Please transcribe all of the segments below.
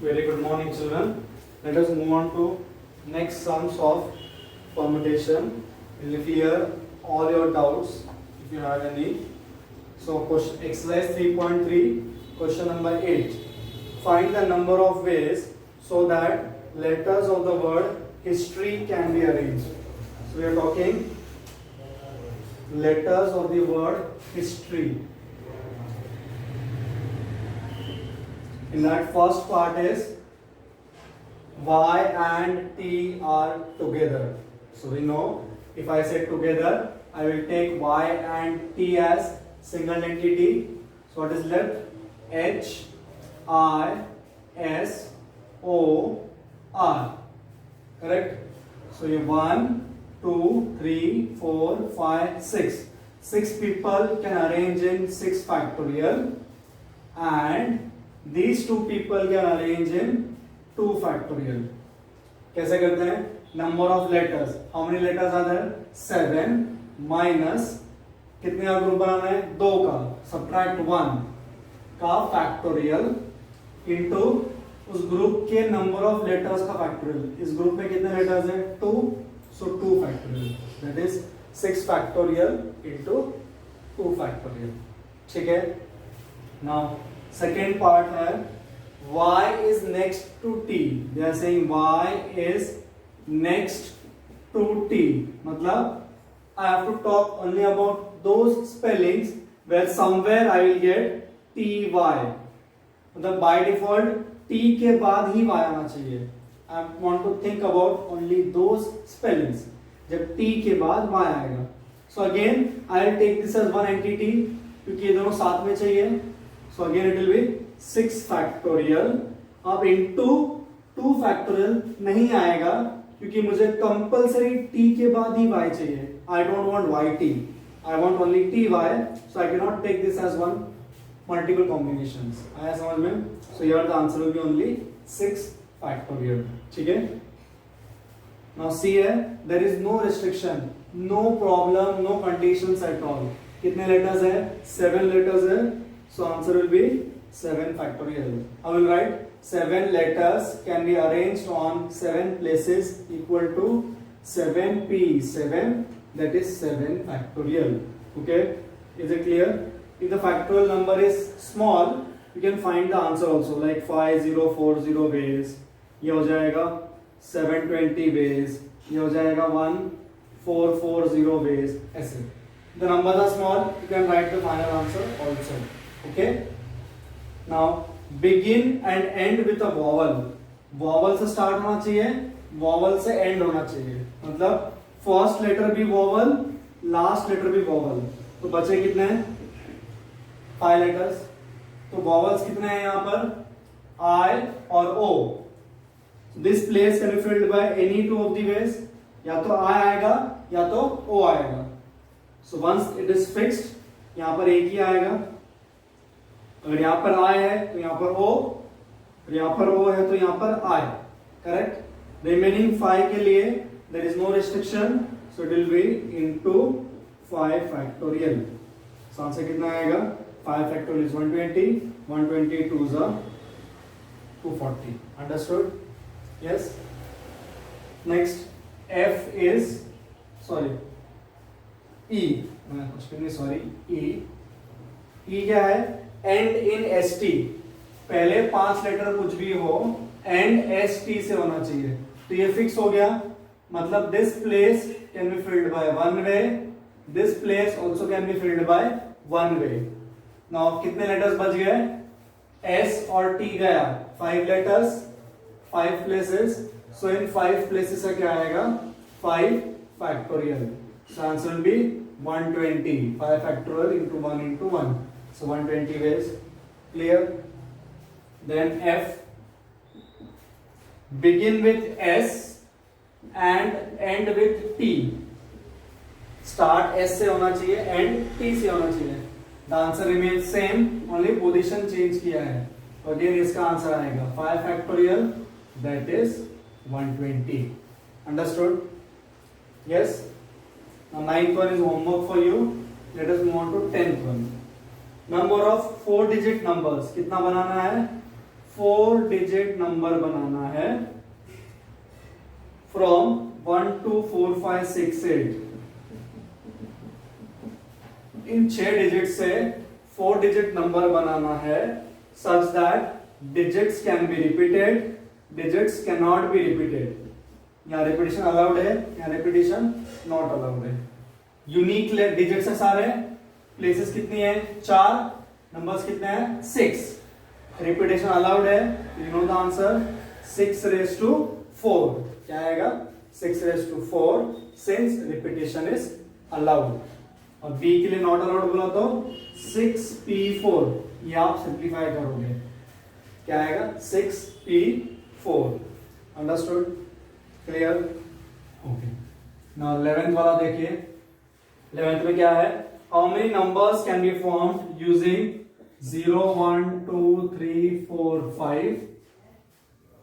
Very good morning, children. Let us move on to next sums of permutation. We will clear all your doubts if you have any. So, question exercise 3.3, question number 8. Find the number of ways so that letters of the word history can be arranged. So, we are talking letters of the word history. In that first part is Y and T are together. So we know if I say together, I will take Y and T as single entity. So what is left? H, I, S, O, R. Correct? So you 1, 2, 3, 4, 5, 6. 6 people can arrange in 6 factorial, and these 2 people can arrange in 2 factorial. कैसे करते हैं? Number of letters. How many letters are there? 7 minus कितने का group बनाना है? 2 का. Subtract 1 का factorial into उस group के number of letters का factorial. इस ग्रुप में कितने letters हैं? 2. So 2 factorial. That is 6 factorial into 2 factorial. ठीक है? Now second part है y is next to t. They are saying y is next to t. मतलब I have to talk only about those spellings where somewhere I will get ty. मतलब by default t के बाद ही y आना चाहिए. I want to think about only those spellings जब t के बाद y आएगा. So again I will take this as one entity क्योंकि ये दोनों साथ में चाहिए. So again it will be 6 factorial. अब into 2 factorial नहीं आएगा क्योंकि मुझे कंपलसरी t के बाद ही y चाहिए. I don't want yt. I want only ty. So I cannot take this as one multiple combinations. आया समझ में? So here the answer will be only 6 factorial. ठीक है? Now see here, there is no restriction, no problem, no conditions at all. कितने letters है? 7 letters है. So answer will be 7 factorial. I will write 7 letters can be arranged on 7 places equal to 7p7, that is 7 factorial. Okay, is it clear? If the factorial number is small, you can find the answer also, like 5040 ways, ये हो जाएगा 720 ways, ये हो जाएगा 1440 ways, ऐसे. The numbers are small, you can write the final answer also. Okay, now begin and end with a vowel. Vowel से start होना चाहिए, vowel से end होना चाहिए. मतलब first letter भी vowel, last letter भी vowel. तो बचे कितने हैं? 5 letters. तो vowels कितने हैं यहाँ पर? I और O. This place can be filled by any 2 of the ways. या तो I आएगा या तो O आएगा. So once it is fixed, यहाँ पर एक ही आएगा. अगर यहाँ पर I है तो यहाँ पर O, और यहाँ पर O है तो यहाँ पर I. करेक्ट? रिमेनिंग 5 के लिए there is no restriction, so it will be into 5 factorial. So answer कितना आएगा? 5 factorial is 120, 120 2s are 240. Understood? Yes. Next, F is E. E क्या है? And in S T. पहले 5 लेटर कुछ भी हो, एंड एस टी से होना चाहिए. तो ये फिक्स हो गया. मतलब this place can be filled bye 1 way, this place also can be filled bye 1 way. Now कितने लेटर्स बच गए? एस और टी गया. 5 लेटर्स, 5 प्लेसेस. सो इन 5 प्लेसेस से क्या आएगा? 5 factorial. So answer will be 120. 5 factorial into 1 into 1. So 120 ways. Clear? Then F. Begin with S and end with T. Start S से होना चाहिए, end T से होना चाहिए. The answer remains same, only position change किया है. तो again इसका आंसर आएगा 5 factorial, that is 120. Understood? Yes? Now 9th one is homework for you. Let us move on to 10th one. Number of 4 digit numbers कितना बनाना है? 4 digit number बनाना है from 1 to 4 5 6 8। In 6 digit से 4 digit number बनाना है such that digits can be repeated, digits can not be repeated. यहाँ repetition allowed है, यहाँ repetition not allowed है। Unique digits है सारे, प्लेसेस कितनी है 4, नंबर्स कितने हैं 6। रिपीटेशन अलाउड है, you know the answer 6 raised to 4। क्या आएगा 6 raised to 4 since repetition is allowed. और बी के लिए नॉट अलाउड बोला तो 6p4, ये आप सिंप्लीफाई करोगे क्या आएगा 6p4। Understood, clear, okay. Now 11th वाला देखिए। 11th में क्या है, how many numbers can be formed using 0 1 2 3 4 5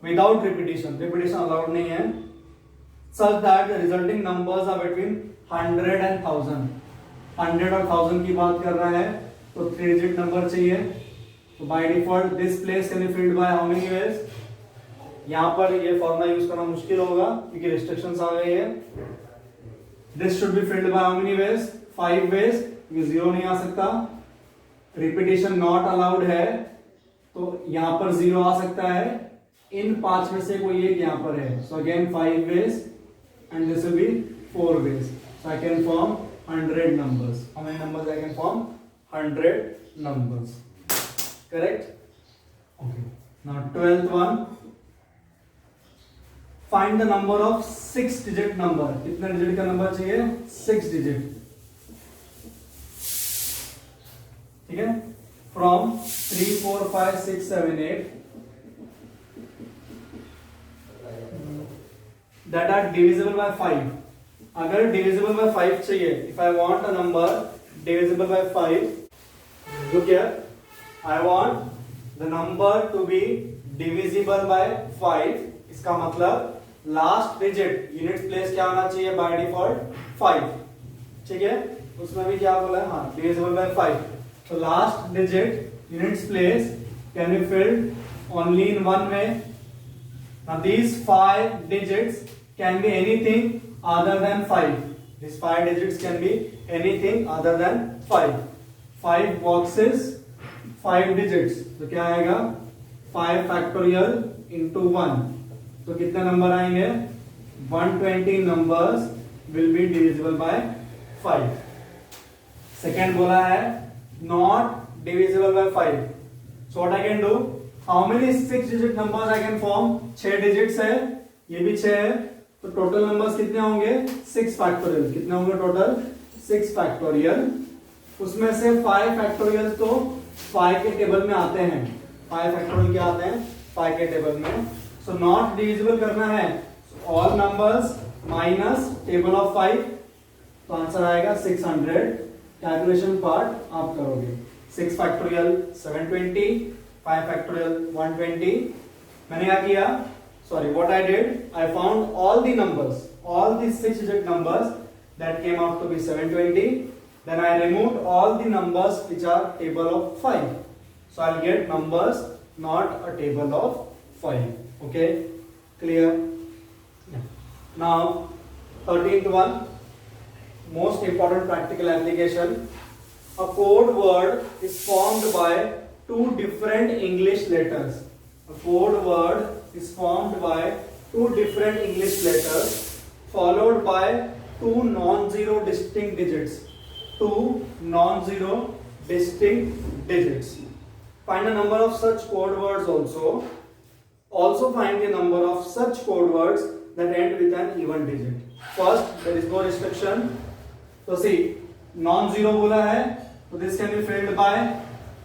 without repetition. Repetition allowed नहीं है। such that the resulting numbers are between 100 and 1000। 100 और 1000 की बात कर रहा है तो 3 डिजिट नंबर चाहिए। तो by default this place can be filled by how many veg. यहां पर ये फॉर्मूला यूज करना मुश्किल होगा क्योंकि रिस्ट्रिक्शंस आ गई है। This should be filled by how many ways, 5 ways, क्योंकि 0 नहीं आ सकता। रिपीटिशन नॉट अलाउड है तो यहां पर 0 आ सकता है। इन 5 में से कोई एक यहां पर है, so again 5 ways and this will be 4 ways. So I can form 100 numbers. How many numbers I can form? 100 numbers. Correct? Okay. Now 12th one. Find the number of 6 digit number. कितने digit का number चाहिए 6 digit. ठीक है, from 3 4 5 6 7 8 that are divisible by 5। अगर divisible by 5 चाहिए, if I want a number divisible by 5, look here, I want the number to be divisible by 5। इसका मतलब last digit unit place क्या होना चाहिए बाय डिफॉल्ट 5। ठीक है, उसमें भी क्या बोला है, हाँ divisible by 5। तो last digit units place can be filled only in one way. Now these 5 digits can be anything other than 5. These 5 digits can be anything other than 5. 5 boxes, 5 digits. तो क्या आएगा 5 factorial into 1। तो कितने number आएंगे 120 numbers will be divisible by 5। Second बोला है not divisible by 5। So what I can do, how many 6 digit numbers I can form? 6 digits है, ये भी 6 है, तो टोटल नंबर्स कितने होंगे 6 फैक्टोरियल। कितने होंगे टोटल 6 फैक्टोरियल। उसमें से 5 फैक्टोरियल तो 5 के टेबल में आते हैं। 5 फैक्टोरियल क्या आते हैं 5 के टेबल में। सो नॉट डिविजिबल करना है, all numbers minus table of 5, तो आंसर आएगा 600। कैलकुलेशन पार्ट आप करोगे। 6 फैक्टोरियल 720, 5 factorial 120। मैंने क्या किया, sorry, what I did, I found all the numbers, all the 6 digit numbers that came out to be 720. Then I removed all the numbers which are table of 5. So I'll get numbers not a table of 5. Okay, clear? Yeah. Now 13th one, most important practical application. A code word is formed by 2 different English letters. A code word is formed by 2 different English letters followed by 2 non-zero distinct digits. 2 non-zero distinct digits. Find the number of such code words also. Also find the number of such code words that end with an even digit. First, there is no restriction. So see, non-zero बोला है, so this can be filled by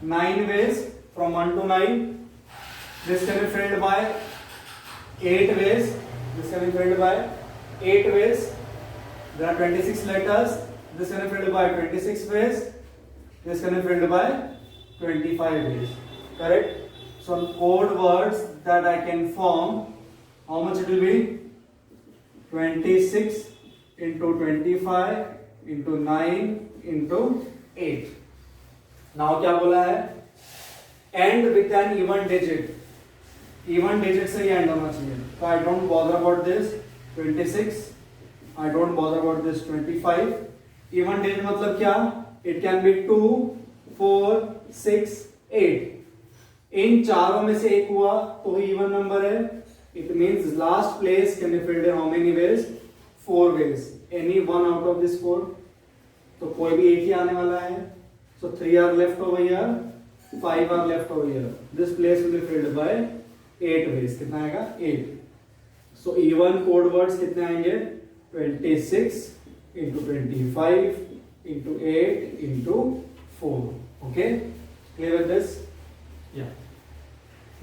9 ways from 1 to 9. This can be filled by 8 ways. This can be filled by 8 ways. There are 26 letters. This can be filled by 26 ways. This can be filled by 25 ways. Correct? So code words that I can form, how much it will be? 26 into 25 into 9 into 8. Now क्या बोला है? End with an even digit. Even digit से ही and होना चाहिए. तो I don't bother about this 26, I don't bother about this 25. Even digit मतलब क्या? It can be 2, 4, 6, 8. इन चारों में से एक हुआ तो ही इवन नंबर है. It means last place can be filled in how many veg? 4 ways. Any one out of this 4. तो कोई भी एक ही आने वाला है. So 3 are left over here, 5 are left over here. This place will be filled by 8 ways. कितना आएगा? 8. So even code words कितने आएंगे? 26 into 25 into 8 into 4. Okay? Clear with this? Yeah.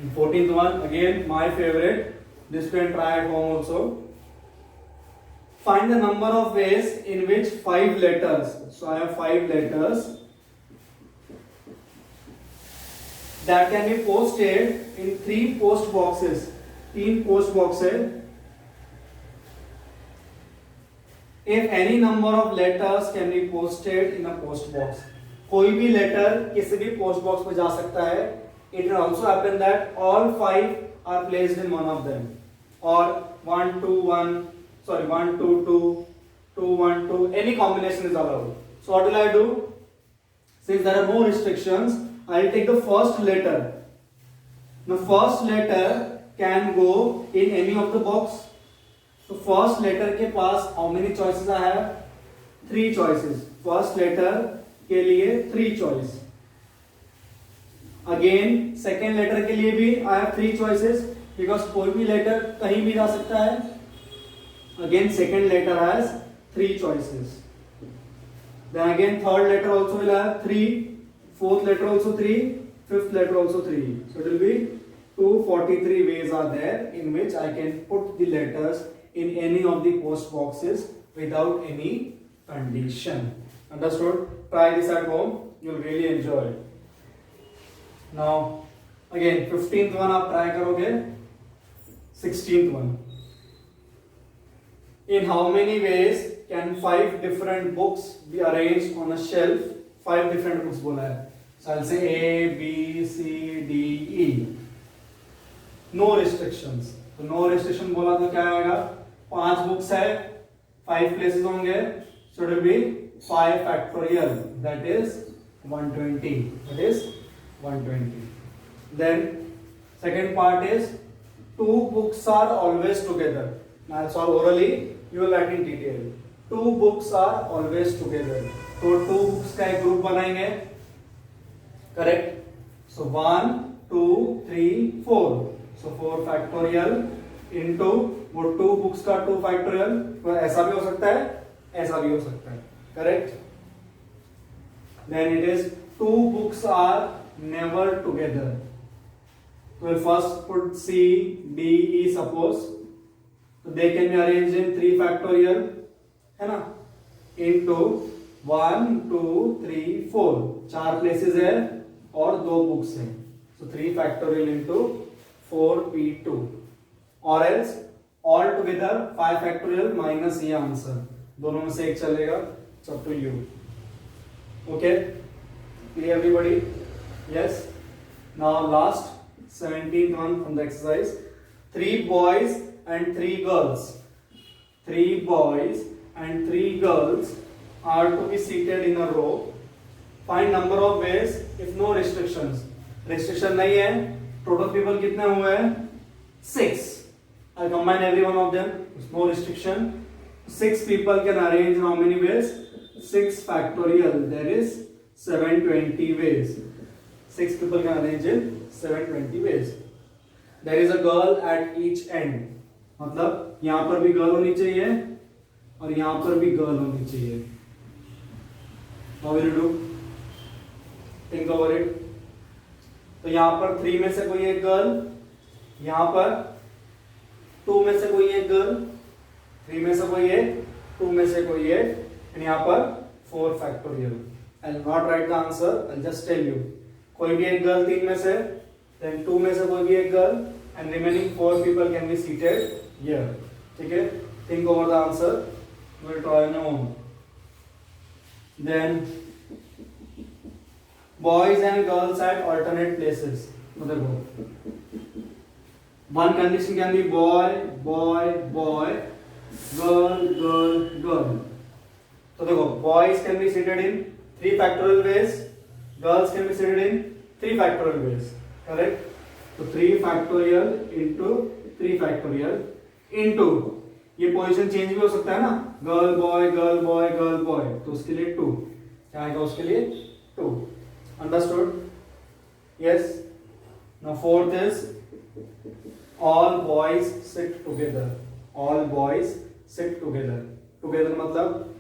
And 14th one, again my favorite. This you can try at home also. Find the number of ways in which 5 letters. So I have 5 letters that can be posted in 3 post boxes. 3 post boxes. If any number of letters can be posted in a post box. कोई भी letter किसी भी post box में जा सकता है. It can also happen that all 5 are placed in one of them. Or 1, 2, 1, sorry 1, 2, 2, 2, 1, 2. Any combination is allowed. So what will I do? Since there are no restrictions, I'll take the first letter. The first letter can go in any of the box. So first letter के पास how many choices I have? 3 choices. First letter के लिए 3 choice. Again second letter के लिए भी I have 3 choices because कोई भी letter कहीं भी जा सकता है. Again second letter has 3 choices. Then again third letter also will have 3. Fourth letter also 3, fifth letter also 3. So it will be 243 ways are there in which I can put the letters in any of the post boxes without any condition. Understood? Try this at home. You'll really enjoy it. Now again 15th one आप try करोगे. 16th one. In how many ways can 5 different books be arranged on a shelf? 5 different books बोला है. So I'll say A, B, C, D, E. No restrictions. तो no restriction बोला तो क्या आएगा? 5 books है, 5 places होंगे. So it will be 5 factorial. That is 120. That is 120. Then second part is 2 books are always together. Now I'll solve orally. You will write in detail. 2 books are always together. तो 2 books का एक group बनाएंगे. Correct. सो 1, 2, 3, 4. सो 4 factorial into वो 2 books का 2 factorial. तो ऐसा भी हो सकता है, ऐसा भी हो सकता है. Correct. Then it is 2 books are never together. तो first put C, D, E suppose. तो they can be arranged in 3 factorial, है ना, इनटू 1, 2, 3, 4. 4 प्लेसेस है और 2 बुक्स हैं. So 3 factorial into 4p2. और else all together 5 factorial minus ये answer. दोनों में से एक चलेगा. It's up to you. Okay, clear everybody? Yes. Now last 17th one from the exercise. 3 boys and 3 girls. 3 boys and 3 girls are to be seated in a row. Find number of ways if no restrictions. Restriction नहीं है. Total people कितने हुए हैं? 6. I'll combine every one of them. There's no restriction. 6 people can arrange in how many ways? 6 factorial. There is 720 ways. 6 people can arrange in 720 ways. There is a girl at each end. मतलब यहाँ पर भी girl होनी चाहिए और यहाँ पर भी गर्ल होनी चाहिए. How will you do? Think over it. तो यहाँ पर 3 में से कोई एक गर्ल, यहाँ पर 2 में से कोई एक गर्ल, 3 में से कोई एक, 2 में से कोई एक, और यहाँ पर 4 factorial. I'll not write the answer. I'll just tell you. कोई भी एक गर्ल 3 में से, then 2 में से कोई भी एक girl, and remaining 4 people can be seated here. ठीक है? Think over the answer. We'll try on your own. Then boys and girls at alternate places. देखो One condition can be boy, boy, boy, girl, girl, girl. So देखो, boys can be seated in 3 factorial ways, girls can be seated in 3 factorial ways, correct? So 3 factorial into 3 factorial into ये position change भी हो सकता है ना, girl boy girl boy girl boy, तो उसके लिए 2 क्या आएगा, उसके लिए 2. Understood? Yes. Now fourth is all boys sit together. All boys sit together. Together मतलब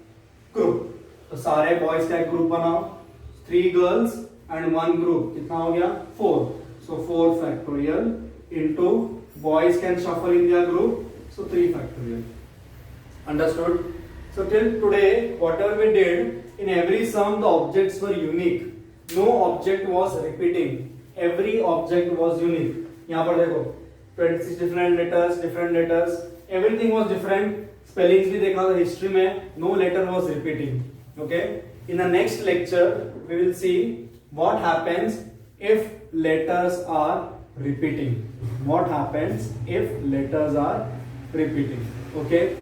ग्रुप. तो सारे बॉयज का एक ग्रुप बनाओ. 3 गर्ल्स एंड 1 ग्रुप. कितना हो गया? 4. So 4 factorial into boys can shuffle in their group. So 3 factorial. Understood? So till today, whatever we did, in every sum the objects were unique. No object was repeating. Every object was unique. यहाँ पर देखो 26 different letters, everything was different. Spellings भी देखा था history में, no letter was repeating. Okay? In the next lecture, we will see what happens if letters are repeating. What happens if letters are repeating? Okay?